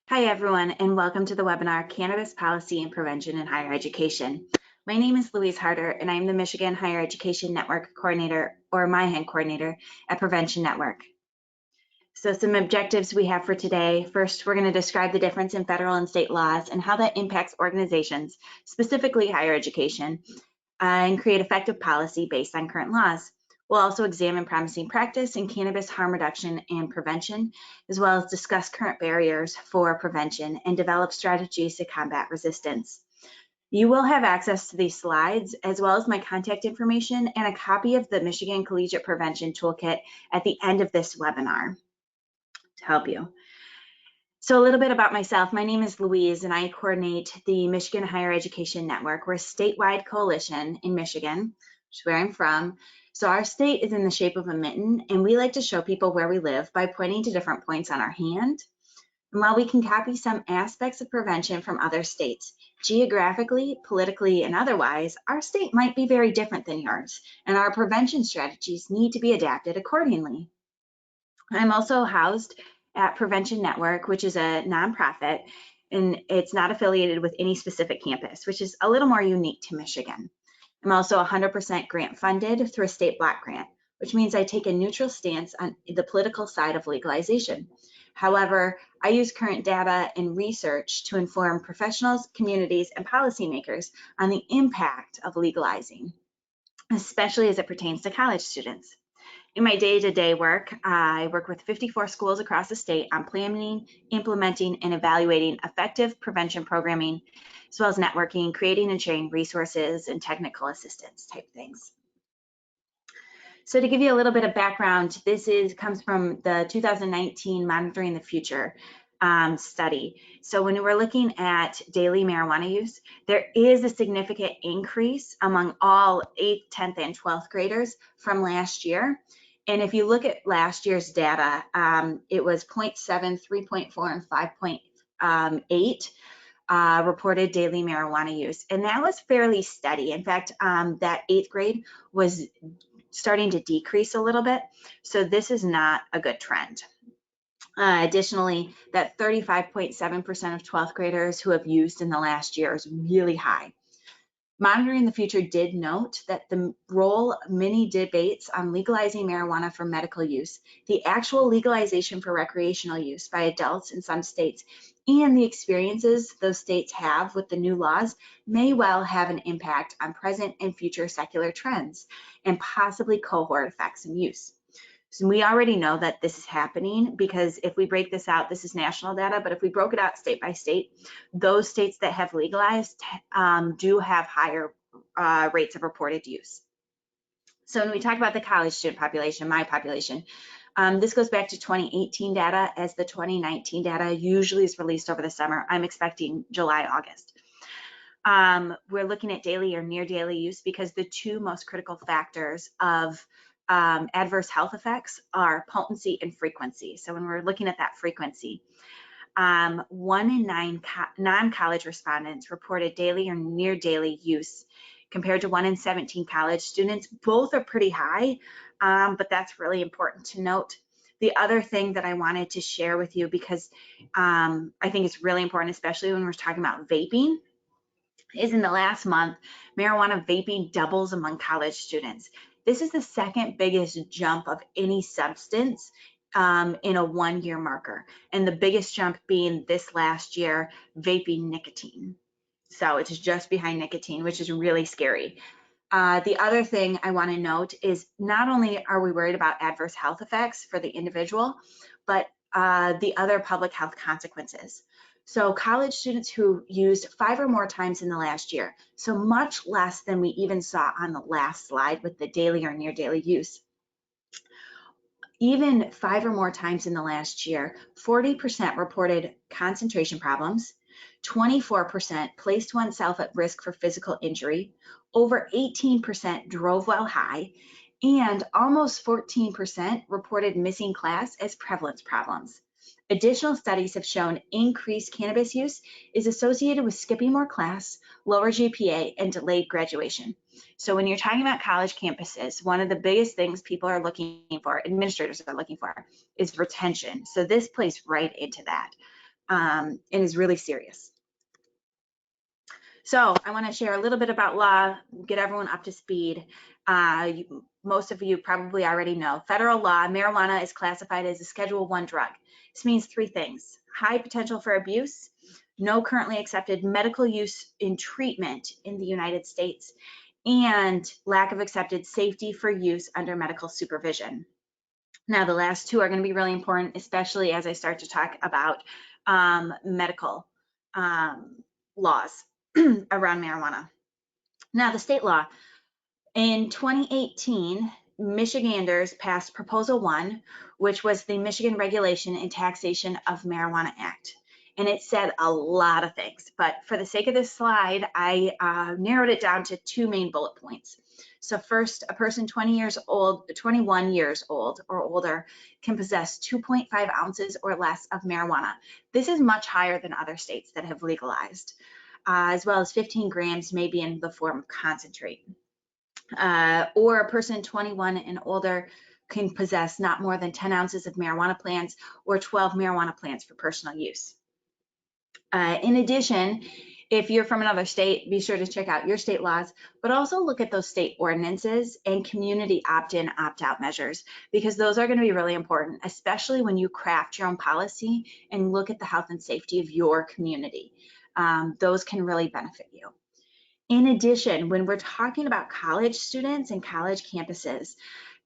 Hi, everyone, and welcome to the webinar, Cannabis Policy and Prevention in Higher Education. My name is Louise Harder, and I'm the Michigan Higher Education Network Coordinator, or MyHEN Coordinator, at Prevention Network. So some objectives we have for today. First, we're going to describe the difference in federal and state laws and how that impacts organizations, specifically higher education, and create effective policy based on current laws. We'll also examine promising practice in cannabis harm reduction and prevention, as well as discuss current barriers for prevention and develop strategies to combat resistance. You will have access to these slides, as well as my contact information and a copy of the Michigan Collegiate Prevention Toolkit at the end of this webinar to help you. So a little bit about myself. My name is Louise, and I coordinate the Michigan Higher Education Network. We're a statewide coalition in Michigan, which is where I'm from. So our state is in the shape of a mitten, and we like to show people where we live by pointing to different points on our hand. And while we can copy some aspects of prevention from other states, geographically, politically, and otherwise, our state might be very different than yours, and our prevention strategies need to be adapted accordingly. I'm also housed at Prevention Network, which is a nonprofit, and it's not affiliated with any specific campus, which is a little more unique to Michigan. I'm also 100% grant funded through a state block grant, which means I take a neutral stance on the political side of legalization. However, I use current data and research to inform professionals, communities, and policymakers on the impact of legalizing, especially as it pertains to college students. In my day-to-day work, I work with 54 schools across the state on planning, implementing, and evaluating effective prevention programming, as well as networking, creating and sharing resources, and technical assistance type things. So to give you a little bit of background, this comes from the 2019 Monitoring the Future study. So when we're looking at daily marijuana use, there is a significant increase among all 8th, 10th, and 12th graders from last year. And if you look at last year's data, it was 0.7, 3.4, and 5.8 reported daily marijuana use. And that was fairly steady. In fact, that 8th grade was starting to decrease a little bit. So this is not a good trend. Additionally, that 35.7% of 12th graders who have used in the last year is really high. Monitoring the Future did note that the role many debates on legalizing marijuana for medical use, the actual legalization for recreational use by adults in some states, and the experiences those states have with the new laws may well have an impact on present and future secular trends and possibly cohort effects in use. So we already know that this is happening because if we break this out, this is national data, but if we broke it out state by state, those states that have legalized do have higher rates of reported use. So when we talk about the college student population, my population, this goes back to 2018 data, as the 2019 data usually is released over the summer. I'm expecting July, August. We're looking at daily or near daily use because the two most critical factors of adverse health effects are potency and frequency. So when we're looking at that frequency, 1 in 9 non-college respondents reported daily or near daily use compared to 1 in 17 college students. Both are pretty high, but that's really important to note. The other thing that I wanted to share with you, because I think it's really important, especially when we're talking about vaping, is in the last month, marijuana vaping doubles among college students. This is the second biggest jump of any substance in a 1-year marker, and the biggest jump being this last year, vaping nicotine. So it's just behind nicotine, which is really scary. The other thing I want to note is not only are we worried about adverse health effects for the individual, but the other public health consequences. So college students who used 5 or more times in the last year, so much less than we even saw on the last slide with the daily or near daily use. Even 5 or more times in the last year, 40% reported concentration problems, 24% placed oneself at risk for physical injury, over 18% drove while high, and almost 14% reported missing class as prevalence problems. Additional studies have shown increased cannabis use is associated with skipping more class, lower GPA, and delayed graduation. So when you're talking about college campuses, one of the biggest things people are looking for, administrators are looking for, is retention. So this plays right into that. and is really serious. So I want to share a little bit about law, get everyone up to speed. Most of you probably already know. Federal law, marijuana is classified as a Schedule I drug. This means three things: high potential for abuse, no currently accepted medical use in treatment in the United States, and lack of accepted safety for use under medical supervision. Now, the last two are going to be really important, especially as I start to talk about medical laws around marijuana. Now, the state law. In 2018, Michiganders passed Proposal 1, which was the Michigan Regulation and Taxation of Marijuana Act. And it said a lot of things, but for the sake of this slide, I narrowed it down to two main bullet points. So first, a person 21 years old or older can possess 2.5 ounces or less of marijuana. This is much higher than other states that have legalized, as well as 15 grams may be in the form of concentrate. Or a person 21 and older can possess not more than 10 ounces of marijuana plants or 12 marijuana plants for personal use. In addition, if you're from another state, be sure to check out your state laws, but also look at those state ordinances and community opt-in, opt-out measures, because those are going to be really important, especially when you craft your own policy and look at the health and safety of your community. Those can really benefit you. In addition, when we're talking about college students and college campuses,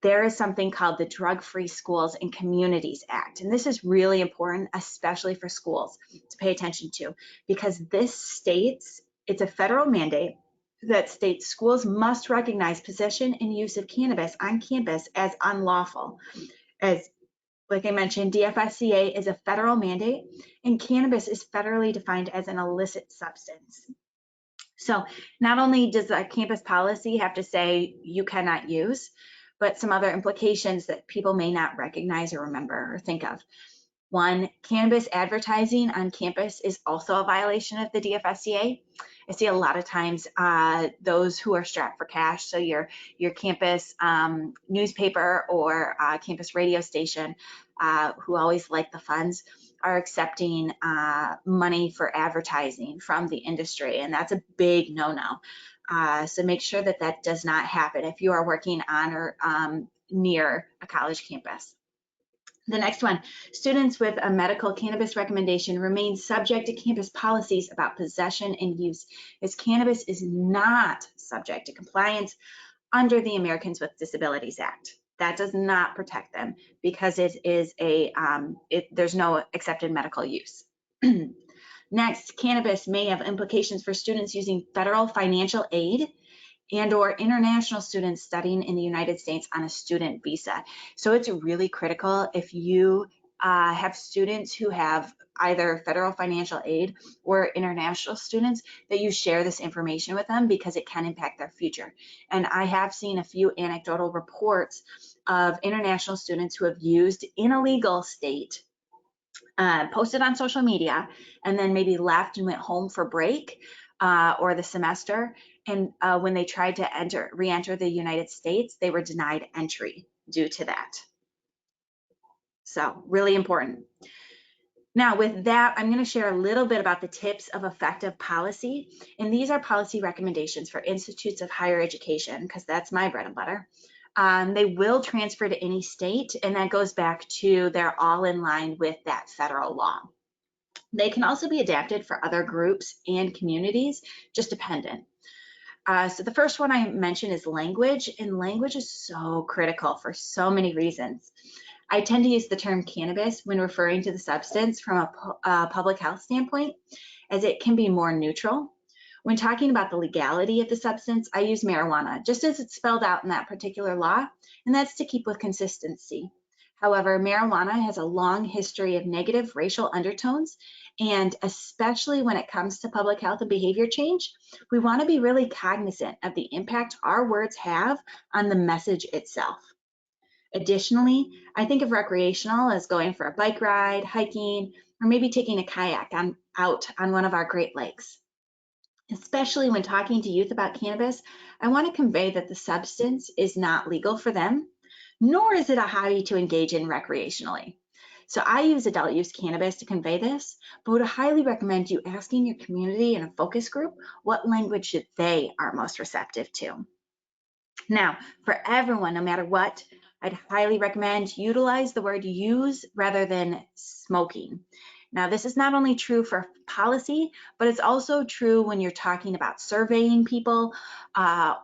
there is something called the Drug-Free Schools and Communities Act. And this is really important, especially for schools, to pay attention to, because this states, it's a federal mandate that states schools must recognize possession and use of cannabis on campus as unlawful. As like I mentioned, DFSCA is a federal mandate, and cannabis is federally defined as an illicit substance. So not only does the campus policy have to say you cannot use, but some other implications that people may not recognize or remember or think of. One, cannabis advertising on campus is also a violation of the DFSCA. I see a lot of times those who are strapped for cash, so your campus newspaper or campus radio station, who always like the funds, are accepting money for advertising from the industry, and that's a big no-no. So make sure that that does not happen if you are working on or near a college campus. The next one, students with a medical cannabis recommendation remain subject to campus policies about possession and use, as cannabis is not subject to compliance under the Americans with Disabilities Act. That does not protect them because it is there's no accepted medical use. Next, cannabis may have implications for students using federal financial aid and or international students studying in the United States on a student visa. So it's really critical if you have students who have either federal financial aid or international students that you share this information with them, because it can impact their future. And I have seen a few anecdotal reports of international students who have used in a legal state, posted on social media, and then maybe left and went home for break or the semester. And when they tried to re-enter the United States, they were denied entry due to that. So really important. Now with that, I'm going to share a little bit about the tips of effective policy. And these are policy recommendations for institutes of higher education, because that's my bread and butter. They will transfer to any state, and that goes back to they're all in line with that federal law. They can also be adapted for other groups and communities, just dependent. So the first one I mentioned is language, and language is so critical for so many reasons. I tend to use the term cannabis when referring to the substance from a public health standpoint, as it can be more neutral. When talking about the legality of the substance, I use marijuana, just as it's spelled out in that particular law, and that's to keep with consistency. However, marijuana has a long history of negative racial undertones, and especially when it comes to public health and behavior change, we want to be really cognizant of the impact our words have on the message itself. Additionally, I think of recreational as going for a bike ride, hiking, or maybe taking a kayak out on one of our Great Lakes. Especially when talking to youth about cannabis, I want to convey that the substance is not legal for them, nor is it a hobby to engage in recreationally. So I use adult use cannabis to convey this, but would highly recommend you asking your community in a focus group what language that they are most receptive to. Now, for everyone, no matter what, I'd highly recommend utilize the word use rather than smoking. Now, this is not only true for policy, but it's also true when you're talking about surveying people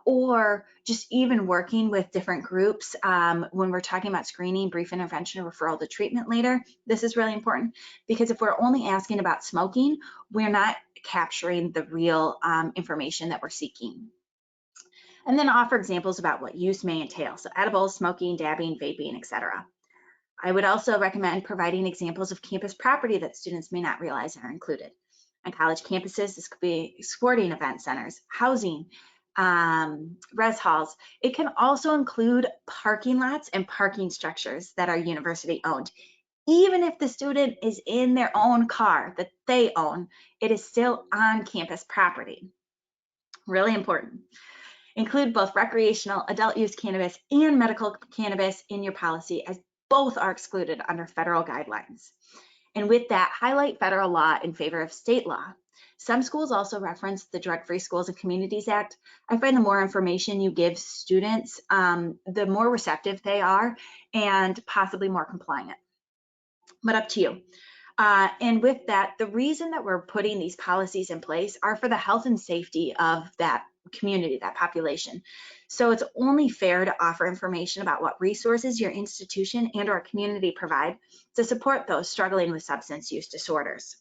or just even working with different groups. When we're talking about screening, brief intervention, referral to treatment later, this is really important because if we're only asking about smoking, we're not capturing the real information that we're seeking. And then offer examples about what use may entail. So edibles, smoking, dabbing, vaping, etc. I would also recommend providing examples of campus property that students may not realize are included. On college campuses, this could be sporting event centers, housing, res halls. It can also include parking lots and parking structures that are university owned. Even if the student is in their own car that they own, it is still on campus property. Really important. Include both recreational adult use cannabis and medical cannabis in your policy, as both are excluded under federal guidelines. And with that, highlight federal law in favor of state law. Some schools also reference the Drug-Free Schools and Communities Act. I find the more information you give students, the more receptive they are and possibly more compliant. But up to you. And with that, the reason that we're putting these policies in place are for the health and safety of that community, that population. So it's only fair to offer information about what resources your institution and or community provide to support those struggling with substance use disorders.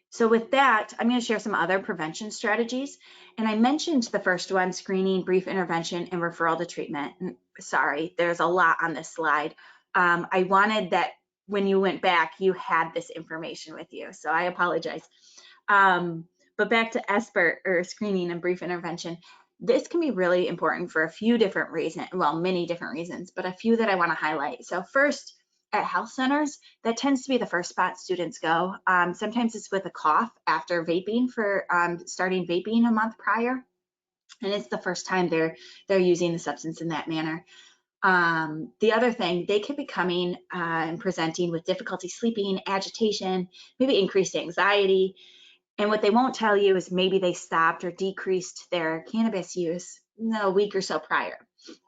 So with that, I'm going to share some other prevention strategies. And I mentioned the first one, screening, brief intervention, and referral to treatment. Sorry, there's a lot on this slide. I wanted that when you went back, you had this information with you. So I apologize. But back to SBIRT, or screening and brief intervention. This can be really important for a few different reasons, well, many different reasons, but a few that I want to highlight. So first, at health centers, that tends to be the first spot students go. Sometimes it's with a cough after vaping for starting vaping a month prior, and it's the first time they're using the substance in that manner. The other thing, they could be coming and presenting with difficulty sleeping, agitation, maybe increased anxiety. And what they won't tell you is maybe they stopped or decreased their cannabis use a week or so prior,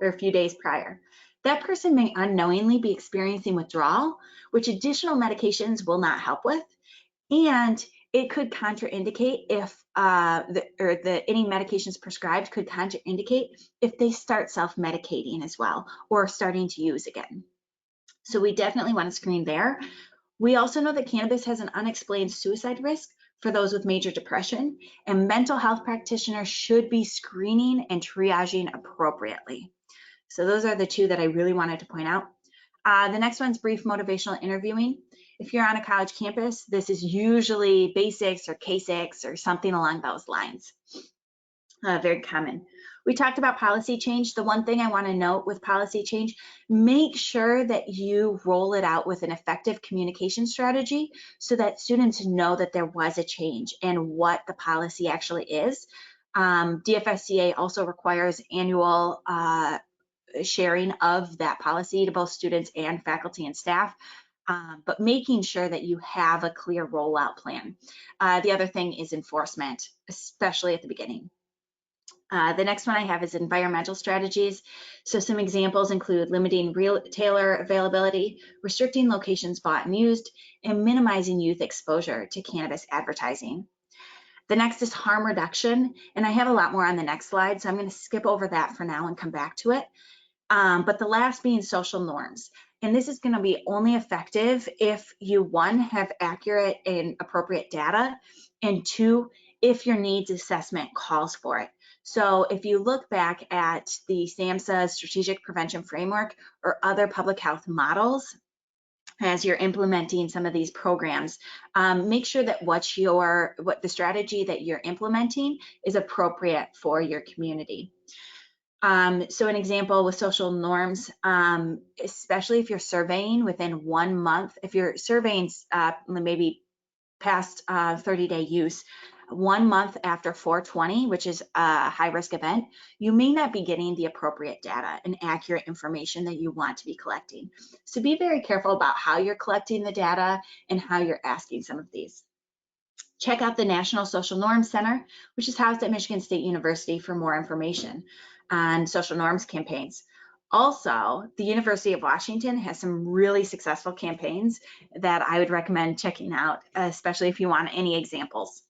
or a few days prior. That person may unknowingly be experiencing withdrawal, which additional medications will not help with. And it could contraindicate if any medications prescribed could contraindicate if they start self-medicating as well or starting to use again. So we definitely want to screen there. We also know that cannabis has an unexplained suicide risk for those with major depression, and mental health practitioners should be screening and triaging appropriately. So those are the two that I really wanted to point out. The next one's brief motivational interviewing. If you're on a college campus, this is usually basics or K6 or something along those lines. Very common. We talked about policy change. The one thing I want to note with policy change, make sure that you roll it out with an effective communication strategy so that students know that there was a change and what the policy actually is. DFSCA also requires annual sharing of that policy to both students and faculty and staff. But making sure that you have a clear rollout plan. The other thing is enforcement, especially at the beginning. The next one I have is environmental strategies. So some examples include limiting retailer availability, restricting locations bought and used, and minimizing youth exposure to cannabis advertising. The next is harm reduction, and I have a lot more on the next slide, so I'm going to skip over that for now and come back to it. But the last being social norms. And this is going to be only effective if you, one, have accurate and appropriate data, and two, if your needs assessment calls for it. So if you look back at the SAMHSA Strategic Prevention Framework or other public health models, as you're implementing some of these programs, make sure that what the strategy that you're implementing is appropriate for your community. So an example with social norms, especially if you're surveying within 1 month, if you're surveying maybe past 30-day use, 1 month after 420, which is a high risk event, you may not be getting the appropriate data and accurate information that you want to be collecting. So be very careful about how you're collecting the data and how you're asking some of these. Check out the National Social Norms Center, which is housed at Michigan State University, for more information on social norms campaigns. Also, the University of Washington has some really successful campaigns that I would recommend checking out, especially if you want any examples.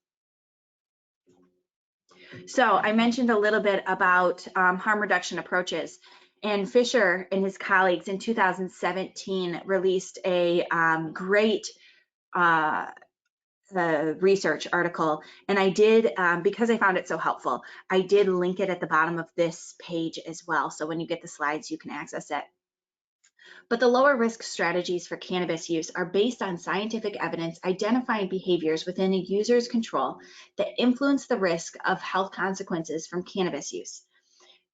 So I mentioned a little bit about harm reduction approaches, and Fisher and his colleagues in 2017 released a great the research article, and I did, because I found it so helpful, I did link it at the bottom of this page as well, so when you get the slides you can access it. But the lower risk strategies for cannabis use are based on scientific evidence identifying behaviors within a user's control that influence the risk of health consequences from cannabis use.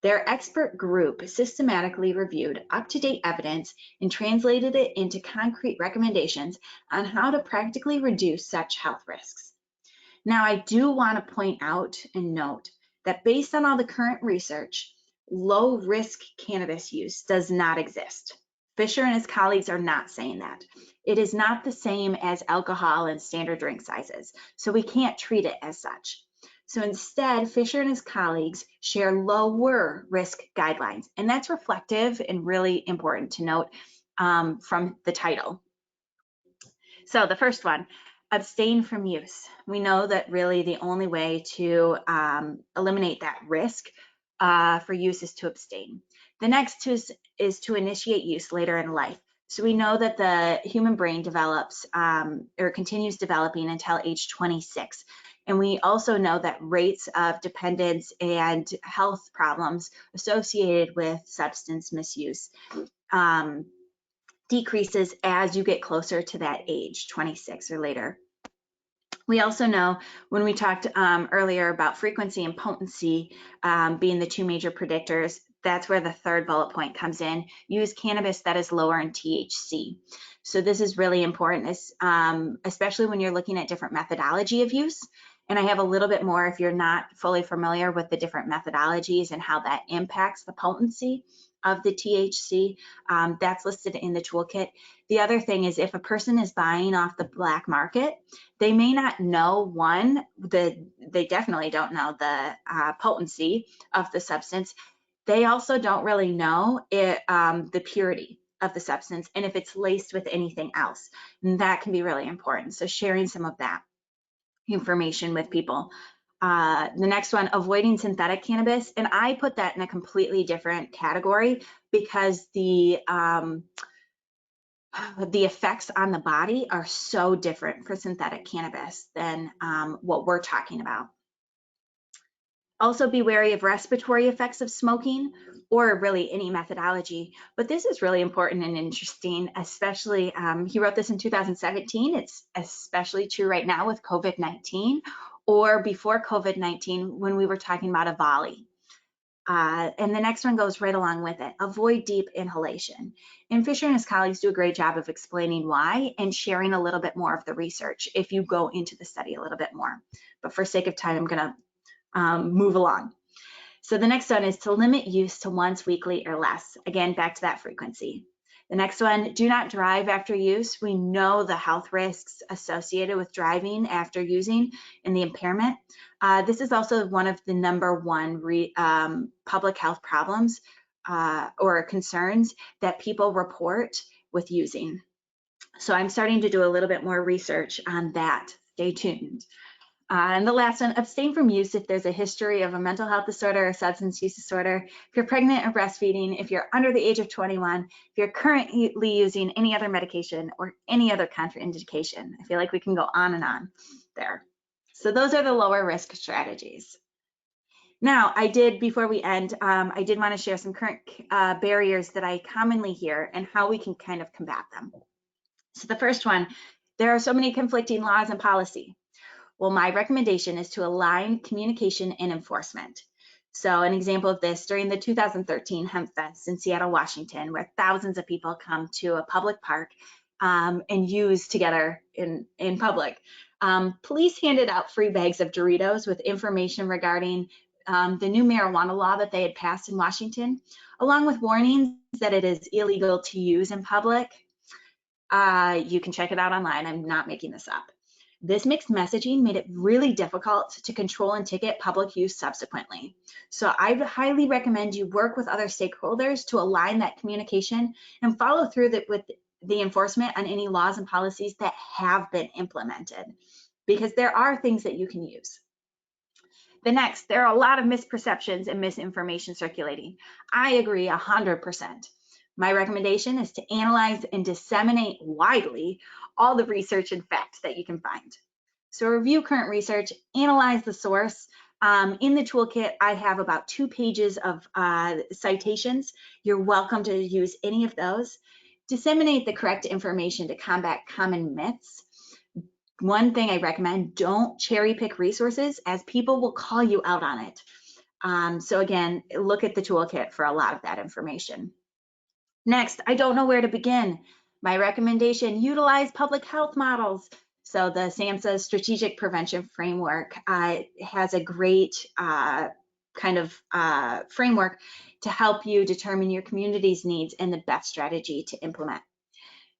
Their expert group systematically reviewed up-to-date evidence and translated it into concrete recommendations on how to practically reduce such health risks. Now, I do want to point out and note that based on all the current research, low-risk cannabis use does not exist. Fisher and his colleagues are not saying that. It is not the same as alcohol and standard drink sizes, so we can't treat it as such. So instead, Fisher and his colleagues share lower risk guidelines, and that's reflective and really important to note from the title. So the first one, abstain from use. We know that really the only way to eliminate that risk for use is to abstain. The next is to initiate use later in life. So we know that the human brain develops or continues developing until age 26. And we also know that rates of dependence and health problems associated with substance misuse decreases as you get closer to that age, 26 or later. We also know when we talked earlier about frequency and potency being the two major predictors, that's where the third bullet point comes in. Use cannabis that is lower in THC. So this is really important, especially when you're looking at different methodology of use. And I have a little bit more if you're not fully familiar with the different methodologies and how that impacts the potency of the THC. That's listed in the toolkit. The other thing is if a person is buying off the black market, they may not know, they definitely don't know the potency of the substance. They also don't really know the purity of the substance and if it's laced with anything else. And that can be really important. So sharing some of that information with people. The next one, avoiding synthetic cannabis. And I put that in a completely different category because the effects on the body are so different for synthetic cannabis than what we're talking about. Also be wary of respiratory effects of smoking or really any methodology, but this is really important and interesting, especially, he wrote this in 2017, it's especially true right now with COVID-19 or before COVID-19 when we were talking about a volley. And the next one goes right along with it, avoid deep inhalation. And Fisher and his colleagues do a great job of explaining why and sharing a little bit more of the research if you go into the study a little bit more. But for sake of time, I'm gonna move along. So the next one is to limit use to once weekly or less. Again, back to that frequency. The next one, do not drive after use. We know the health risks associated with driving after using and the impairment. This is also one of the #1 public health problems or concerns that people report with using. So I'm starting to do a little bit more research on that. Stay tuned. And the last one, abstain from use if there's a history of a mental health disorder or substance use disorder, if you're pregnant or breastfeeding, if you're under the age of 21, if you're currently using any other medication or any other contraindication. I feel like we can go on and on there. So those are the lower risk strategies. Now, before we end, I did want to share some current barriers that I commonly hear and how we can kind of combat them. So the first one, there are so many conflicting laws and policy. Well, my recommendation is to align communication and enforcement. So an example of this, during the 2013 Hemp Fest in Seattle, Washington, where thousands of people come to a public park, and use together in public. Police handed out free bags of Doritos with information regarding the new marijuana law that they had passed in Washington, along with warnings that it is illegal to use in public. You can check it out online. I'm not making this up. This mixed messaging made it really difficult to control and ticket public use subsequently. So I highly recommend you work with other stakeholders to align that communication and follow through with the enforcement on any laws and policies that have been implemented, because there are things that you can use. The next, there are a lot of misperceptions and misinformation circulating. I agree 100%. My recommendation is to analyze and disseminate widely all the research and facts that you can find. So review current research, analyze the source. In the toolkit, I have about 2 pages of citations. You're welcome to use any of those. Disseminate the correct information to combat common myths. One thing I recommend, don't cherry pick resources, as people will call you out on it. So again, look at the toolkit for a lot of that information. Next, I don't know where to begin. My recommendation, utilize public health models. So the SAMHSA Strategic Prevention Framework has a great framework to help you determine your community's needs and the best strategy to implement.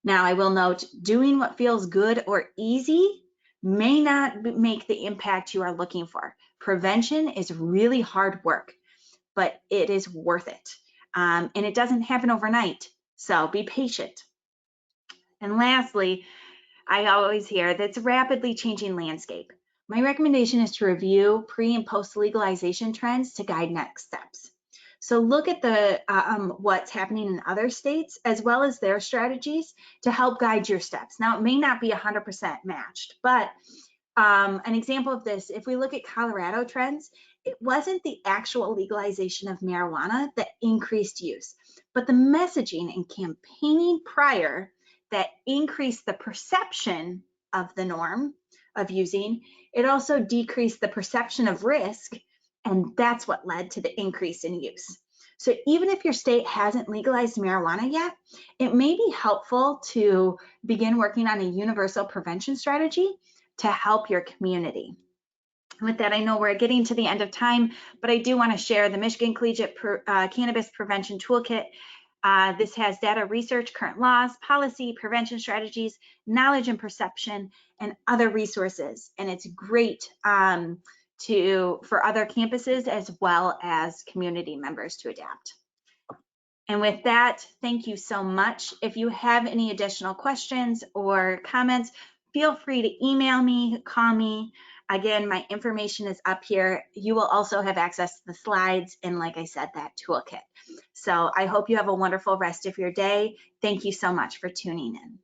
Now, I will note, doing what feels good or easy may not make the impact you are looking for. Prevention is really hard work, but it is worth it. And it doesn't happen overnight, so be patient. And lastly, I always hear that's a rapidly changing landscape. My recommendation is to review pre and post legalization trends to guide next steps. So look at the what's happening in other states as well as their strategies to help guide your steps. Now, it may not be 100% matched, but an example of this, if we look at Colorado trends, it wasn't the actual legalization of marijuana that increased use, but the messaging and campaigning prior that increased the perception of the norm of using. It also decreased the perception of risk, and that's what led to the increase in use. So even if your state hasn't legalized marijuana yet, it may be helpful to begin working on a universal prevention strategy to help your community. With that, I know we're getting to the end of time, but I do want to share the Michigan Collegiate Cannabis Prevention Toolkit. This has data, research, current laws, policy, prevention strategies, knowledge and perception, and other resources. And it's great for other campuses as well as community members to adapt. And with that, thank you so much. If you have any additional questions or comments, feel free to email me, call me. Again, my information is up here. You will also have access to the slides and, like I said, that toolkit. So I hope you have a wonderful rest of your day. Thank you so much for tuning in.